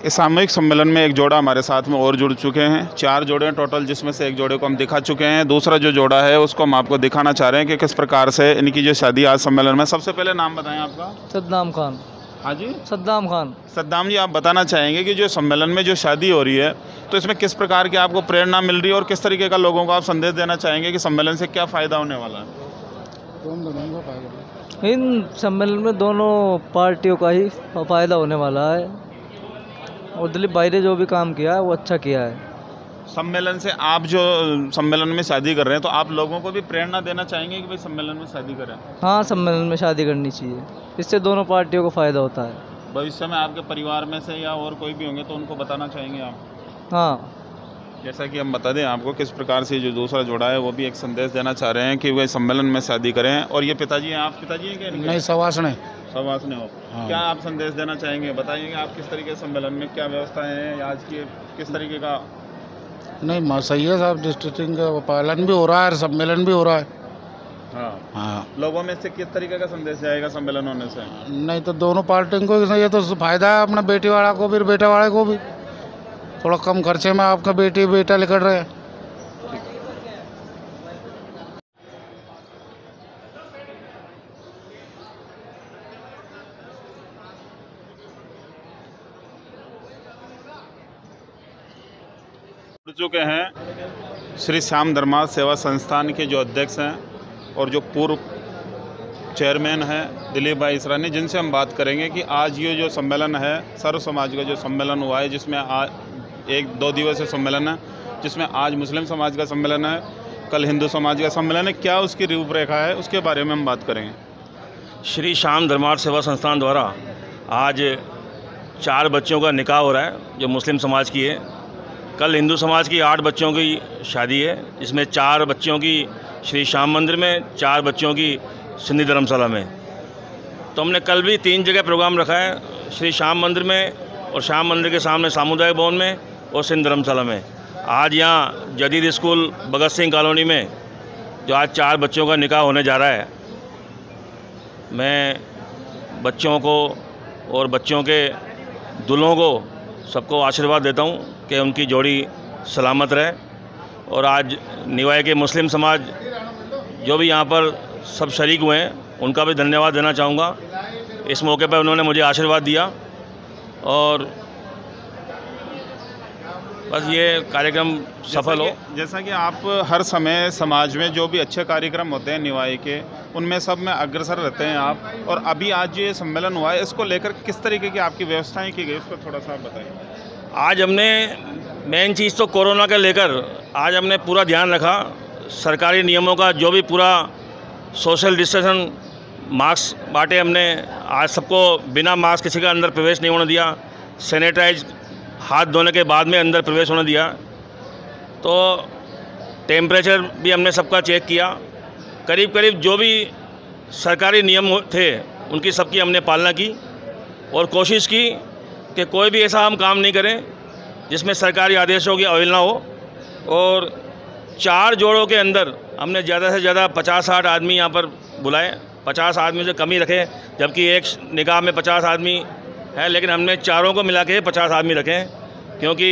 इस सामूहिक सम्मेलन में एक जोड़ा हमारे साथ में और जुड़ चुके हैं, 4 जोड़े टोटल, जिसमें से एक जोड़े को हम दिखा चुके हैं। दूसरा जो जोड़ा है उसको हम आपको दिखाना चाह रहे हैं कि किस प्रकार से इनकी जो शादी आज सम्मेलन में। सबसे पहले नाम बताएं आपका। सद्दाम खान। हाँ जी, सद्दाम खान। सद्दाम जी, आप बताना चाहेंगे कि जो सम्मेलन में जो शादी हो रही है तो इसमें किस प्रकार की आपको प्रेरणा मिल रही है और किस तरीके का लोगों को आप संदेश देना चाहेंगे कि सम्मेलन से क्या फ़ायदा होने वाला है? इन सम्मेलन में दोनों पार्टियों का ही फ़ायदा होने वाला है और दिलीप भाई ने जो भी काम किया है वो अच्छा किया है। सम्मेलन से आप जो सम्मेलन में शादी कर रहे हैं तो आप लोगों को भी प्रेरणा देना चाहेंगे कि भाई सम्मेलन में शादी करें? हाँ, सम्मेलन में शादी करनी चाहिए, इससे दोनों पार्टियों को फ़ायदा होता है। भविष्य में आपके परिवार में से या और कोई भी होंगे तो उनको बताना चाहेंगे आप? हाँ, जैसा कि हम बता दें आपको किस प्रकार से जो दूसरा जोड़ा है वो भी एक संदेश देना चाह रहे हैं कि वह सम्मेलन में शादी करें। और ये पिताजी हैं, आप पिताजी हैं क्या? नहीं, सवासने हो। हाँ। क्या आप संदेश देना चाहेंगे? बताइए आप किस तरीके से सम्मेलन में क्या व्यवस्थाएं हैं आज की, किस तरीके का? नहीं, सही है साहब, डिस्टेंसिंग का पालन भी हो रहा है, सम्मेलन भी हो रहा है। हाँ। लोगों में से किस तरीके का संदेश जाएगा सम्मेलन होने से? नहीं तो दोनों पार्टियों को ये तो फायदा है, अपना बेटी वाला को भी, बेटा वाले को भी। थोड़ा कम खर्चे में आपका बेटी बेटा निकल रहे हैं। चुके हैं श्री श्याम धर्मार्थ सेवा संस्थान के जो अध्यक्ष हैं और जो पूर्व चेयरमैन हैं दिलीप भाई इसरानी, जिनसे हम बात करेंगे कि आज ये जो सम्मेलन है, सर्व समाज का जो सम्मेलन हुआ है, जिसमें आज 1-2 दिवसीय सम्मेलन है, जिसमें आज मुस्लिम समाज का सम्मेलन है, कल हिंदू समाज का सम्मेलन है, क्या उसकी रूपरेखा है, उसके बारे में हम बात करेंगे। श्री श्याम धर्मार्थ सेवा संस्थान द्वारा आज 4 बच्चों का निकाह हो रहा है जो मुस्लिम समाज की है। कल हिंदू समाज की 8 बच्चों की शादी है, जिसमें 4 बच्चों की श्री श्याम मंदिर में, 4 बच्चों की सिंधी धर्मशाला में। तो हमने कल भी 3 जगह प्रोग्राम रखा है, श्री श्याम मंदिर में और श्याम मंदिर के सामने सामुदायिक भवन में और सिंध धर्मशाला में। आज यहाँ जदीद स्कूल भगत सिंह कॉलोनी में जो आज 4 बच्चों का निकाह होने जा रहा है, मैं बच्चों को और बच्चों के दुल्हों को सबको आशीर्वाद देता हूँ कि उनकी जोड़ी सलामत रहे। और आज निवाई के मुस्लिम समाज जो भी यहाँ पर सब शरीक हुए हैं, उनका भी धन्यवाद देना चाहूँगा। इस मौके पर उन्होंने मुझे आशीर्वाद दिया और बस ये कार्यक्रम सफल हो। जैसा कि आप हर समय समाज में जो भी अच्छे कार्यक्रम होते हैं निवाई के, उनमें सब में अग्रसर रहते हैं आप, और अभी आज ये सम्मेलन हुआ है, इसको लेकर किस तरीके की आपकी व्यवस्थाएं की गई, उसको थोड़ा सा आप बताइए। आज हमने मेन चीज़ तो कोरोना के लेकर आज हमने पूरा ध्यान रखा, सरकारी नियमों का जो भी पूरा सोशल डिस्टेंस, मास्क बांटे हमने, आज सबको बिना मास्क किसी का अंदर प्रवेश नहीं होने दिया, सैनिटाइज हाथ धोने के बाद में अंदर प्रवेश होने दिया। तो टेम्परेचर भी हमने सबका चेक किया, करीब करीब जो भी सरकारी नियम थे उनकी सबकी हमने पालना की और कोशिश की कि कोई भी ऐसा हम काम नहीं करें जिसमें सरकारी आदेशों की अवहेलना हो। और 4 जोड़ों के अंदर हमने ज़्यादा से ज़्यादा 50-60 आदमी यहाँ पर बुलाए, 50 आदमी से कम ही रखे, जबकि एक निकाह में 50 आदमी है, लेकिन हमने चारों को मिला के 50 आदमी रखे, क्योंकि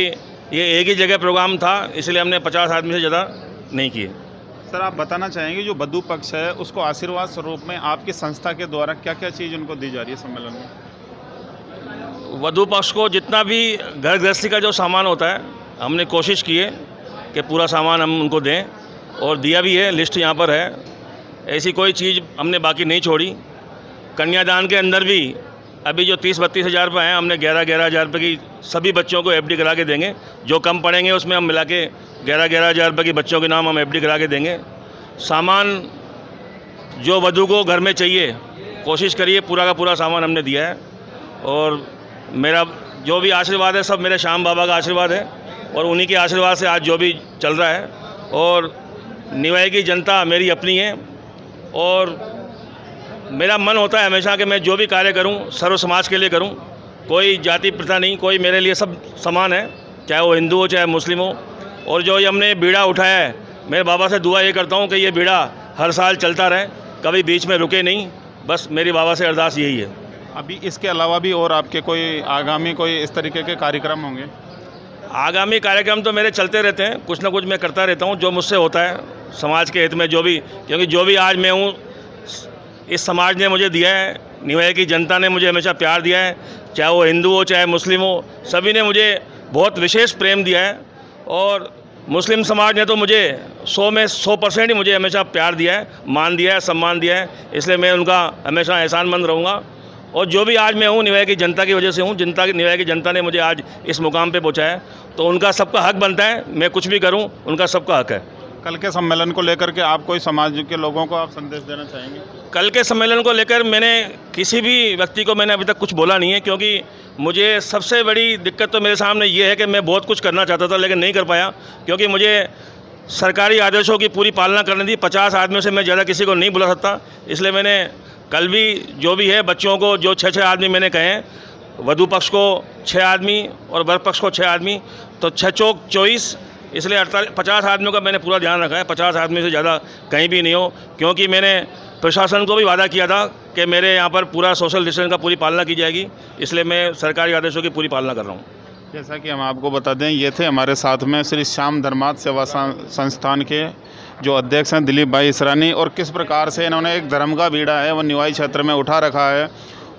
ये एक ही जगह प्रोग्राम था, इसलिए हमने 50 आदमी से ज़्यादा नहीं किए। सर, आप बताना चाहेंगे जो वधू पक्ष है उसको आशीर्वाद स्वरूप में आपकी संस्था के द्वारा क्या क्या चीज़ उनको दी जा रही है सम्मेलन में? वधू पक्ष को जितना भी घर गृहस्थी का जो सामान होता है, हमने कोशिश की है कि पूरा सामान हम उनको दें और दिया भी है, लिस्ट यहाँ पर है, ऐसी कोई चीज़ हमने बाकी नहीं छोड़ी। कन्यादान के अंदर भी अभी जो 30-32 हज़ार रुपये हैं, हमने 11-11 हज़ार रुपये की सभी बच्चों को FD करा के देंगे। जो कम पड़ेंगे उसमें हम मिला के 11-11 हज़ार रुपये की बच्चों के नाम हम FD करा के देंगे। सामान जो वधू को घर में चाहिए, कोशिश करिए पूरा का पूरा सामान हमने दिया है। और मेरा जो भी आशीर्वाद है सब मेरे श्याम बाबा का आशीर्वाद है और उन्हीं के आशीर्वाद से आज जो भी चल रहा है। और निवाई की जनता मेरी अपनी है और मेरा मन होता है हमेशा कि मैं जो भी कार्य करूं सर्व समाज के लिए करूं, कोई जाति प्रथा नहीं, कोई मेरे लिए सब समान है, चाहे वो हिंदू हो चाहे मुस्लिम हो। और जो ये हमने बीड़ा उठाया है, मेरे बाबा से दुआ ये करता हूं कि ये बीड़ा हर साल चलता रहे, कभी बीच में रुके नहीं, बस मेरी बाबा से अरदास यही है। अभी इसके अलावा भी और आपके कोई आगामी कोई इस तरीके के कार्यक्रम होंगे? आगामी कार्यक्रम तो मेरे चलते रहते हैं, कुछ ना कुछ मैं करता रहता हूँ जो मुझसे होता है समाज के हित में, जो भी, क्योंकि जो भी आज मैं हूँ इस समाज ने मुझे दिया है, निवाई की जनता ने मुझे हमेशा प्यार दिया है, चाहे वो हिंदू हो चाहे मुस्लिम हो, सभी ने मुझे बहुत विशेष प्रेम दिया है। और मुस्लिम समाज ने तो मुझे 100 में 100% ही मुझे हमेशा प्यार दिया है, मान दिया है, सम्मान दिया है, इसलिए मैं उनका हमेशा एहसानमंद रहूँगा। और जो भी आज मैं हूँ निवाई की जनता की वजह से हूँ, निवाई की जनता ने मुझे आज इस मुकाम पे पहुँचाया, तो उनका सबका हक बनता है, मैं कुछ भी करूँ उनका सबका हक है। कल के सम्मेलन को लेकर के आप कोई समाज के लोगों को आप संदेश देना चाहेंगे? कल के सम्मेलन को लेकर मैंने किसी भी व्यक्ति को मैंने अभी तक कुछ बोला नहीं है, क्योंकि मुझे सबसे बड़ी दिक्कत तो मेरे सामने ये है कि मैं बहुत कुछ करना चाहता था लेकिन नहीं कर पाया, क्योंकि मुझे सरकारी आदेशों की पूरी पालना करनी थी। 50 आदमियों से मैं ज़्यादा किसी को नहीं बुला सकता, इसलिए मैंने कल भी जो भी है बच्चों को जो 6-6 आदमी मैंने कहे हैं, वधू पक्ष को 6 आदमी और वर पक्ष को 6 आदमी, तो 6 चौक 24, इसलिए 50 आदमियों का मैंने पूरा ध्यान रखा है। 50 आदमी से ज़्यादा कहीं भी नहीं हो, क्योंकि मैंने प्रशासन को भी वादा किया था कि मेरे यहाँ पर पूरा सोशल डिस्टेंस का पूरी पालना की जाएगी, इसलिए मैं सरकारी आदेशों की पूरी पालना कर रहा हूँ। जैसा कि हम आपको बता दें, ये थे हमारे साथ में श्री श्याम धर्मार्थ सेवा संस्थान के जो अध्यक्ष हैं दिलीप भाई इसरानी, और किस प्रकार से इन्होंने एक धर्म का बीड़ा है वो निवाई क्षेत्र में उठा रखा है,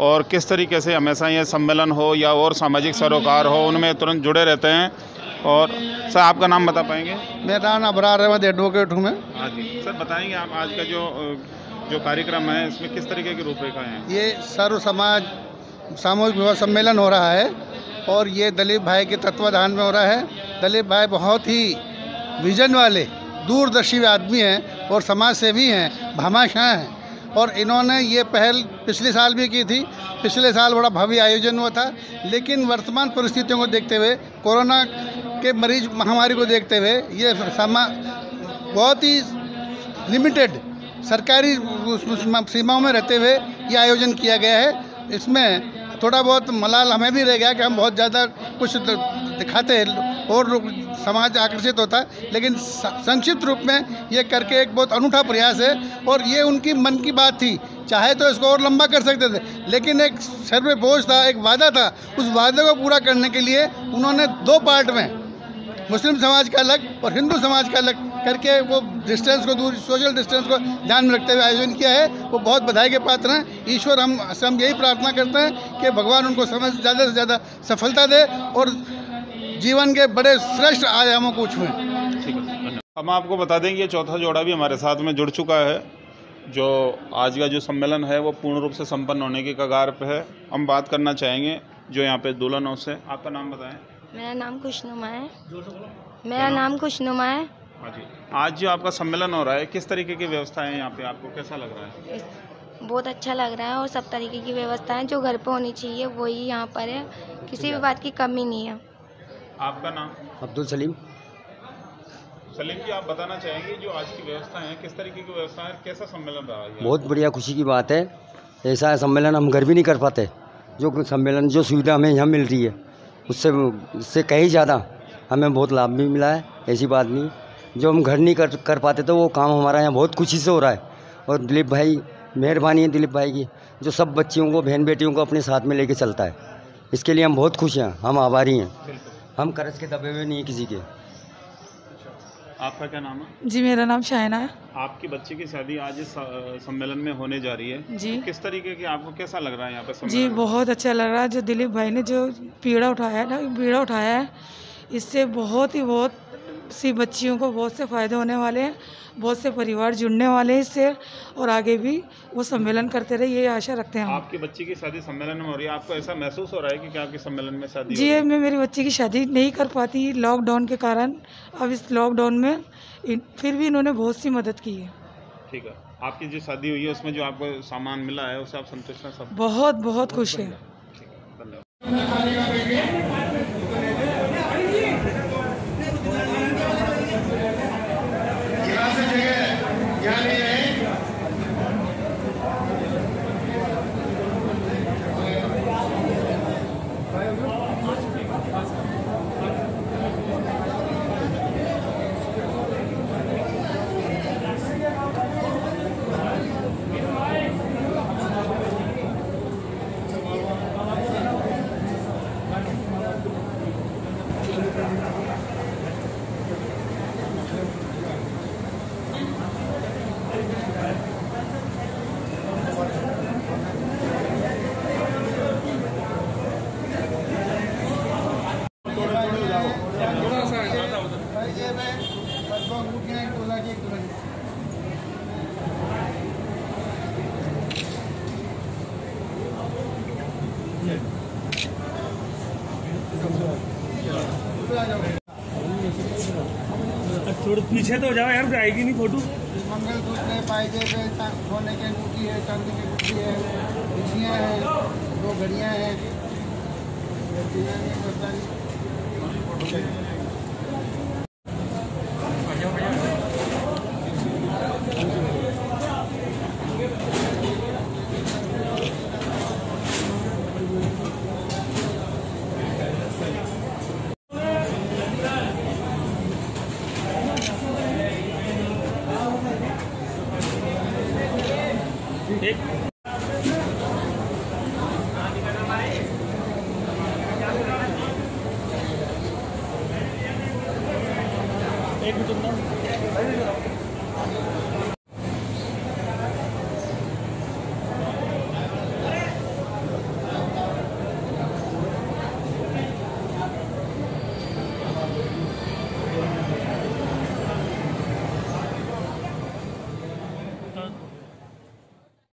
और किस तरीके से हमेशा ये सम्मेलन हो या और सामाजिक सरोकार हो उनमें तुरंत जुड़े रहते हैं। और सर आपका नाम बता पाएंगे? मेरा नाम अबरार अहमद एडवोकेट हूँ मैं। हाँ जी सर, बताएंगे आप आज का जो कार्यक्रम है इसमें किस तरीके की रूपरेखा है? ये सर्व समाज सामूहिक विवाह सम्मेलन हो रहा है और ये दिलीप भाई के तत्वाधान में हो रहा है। दिलीप भाई बहुत ही विजन वाले दूरदर्शी आदमी हैं और समाज सेवी हैं, भामाशाह हैं, और इन्होंने ये पहल पिछले साल भी की थी। पिछले साल बड़ा भव्य आयोजन हुआ था, लेकिन वर्तमान परिस्थितियों को देखते हुए, कोरोना के मरीज महामारी को देखते हुए ये बहुत ही लिमिटेड सरकारी सीमाओं में रहते हुए ये आयोजन किया गया है। इसमें थोड़ा बहुत मलाल हमें भी रह गया कि हम बहुत ज़्यादा कुछ दिखाते हैं और समाज आकर्षित होता है, लेकिन संक्षिप्त रूप में ये करके एक बहुत अनूठा प्रयास है और ये उनकी मन की बात थी। चाहे तो इसको और लंबा कर सकते थे, लेकिन एक सर पे बोझ था, एक वादा था। उस वादे को पूरा करने के लिए उन्होंने 2 पार्ट में मुस्लिम समाज का अलग और हिंदू समाज का अलग करके वो डिस्टेंस को दूर, सोशल डिस्टेंस को ध्यान में रखते हुए आयोजन किया है। वो बहुत बधाई के पात्र हैं। ईश्वर हम यही प्रार्थना करते हैं कि भगवान उनको ज़्यादा से ज़्यादा सफलता दे और जीवन के बड़े श्रेष्ठ आयामों को छुएं। ठीक है, हम आपको बता दें कि ये चौथा जोड़ा भी हमारे साथ में जुड़ चुका है। जो आज का जो सम्मेलन है वो पूर्ण रूप से संपन्न होने की कगार पे है। हम बात करना चाहेंगे जो यहाँ पे दुल्हन से। आपका नाम बताएं? मेरा नाम खुशनुमा है। मेरा नाम खुशनुमा है। हाँ जी, आज जो आपका सम्मेलन हो रहा है किस तरीके की व्यवस्था है यहाँ पे, आपको कैसा लग रहा है? बहुत अच्छा लग रहा है और सब तरीके की व्यवस्था है जो घर पे होनी चाहिए वही यहाँ पर है, किसी भी बात की कमी नहीं है। आपका नाम? अब्दुल सलीम। सलीम जी, आप बताना चाहेंगे जो आज की व्यवस्था है किस तरीके की व्यवस्था है, कैसा सम्मेलन रहा है? बहुत बढ़िया, खुशी की बात है। ऐसा सम्मेलन हम घर भी नहीं कर पाते। जो सम्मेलन, जो सुविधा हमें यहाँ मिल रही है उससे कहीं ज़्यादा हमें बहुत लाभ भी मिला है। ऐसी बात नहीं, जो हम घर नहीं कर पाते तो वो काम हमारा यहाँ बहुत खुशी से हो रहा है। और दिलीप भाई, मेहरबानी है दिलीप भाई की, जो सब बच्चियों को, बहन बेटियों को अपने साथ में लेके चलता है। इसके लिए हम बहुत खुश हैं, हम आभारी हैं। हम कर्ज के दबे हुए नहीं हैं किसी के। आपका क्या नाम है? जी, मेरा नाम शायना है। आपकी बच्ची की शादी आज इस सम्मेलन में होने जा रही है जी। किस तरीके की, आपको कैसा लग रहा है यहाँ पे सम्मेलन? जी, बहुत अच्छा लग रहा है। जो दिलीप भाई ने जो बीड़ा उठाया है इससे बहुत सी बच्चियों को बहुत से फ़ायदे होने वाले हैं, बहुत से परिवार जुड़ने वाले हैं इससे, और आगे भी वो सम्मेलन करते रहे, ये आशा रखते हैं हम। आपकी बच्ची की शादी सम्मेलन में हो रही है, आपको ऐसा महसूस हो रहा है कि क्या आपके सम्मेलन में शादी? जी, मैं मेरी बच्ची की शादी नहीं कर पाती लॉकडाउन के कारण। अब इस लॉकडाउन में फिर भी इन्होंने बहुत सी मदद की है। ठीक है, आपकी जो शादी हुई है उसमें जो आपको सामान मिला है उससे आप संतुष्ट हैं? सब बहुत खुश हैं। थोड़ा पीछे तो हो जाओ यार, आएगी नहीं फोटो। मंगलसूत्र है, पायजे पे सोने की अंगूठी है, चांदी की अंगूठी है, बिछियाँ हैं, 2 घड़ियाँ हैं। एक मिनट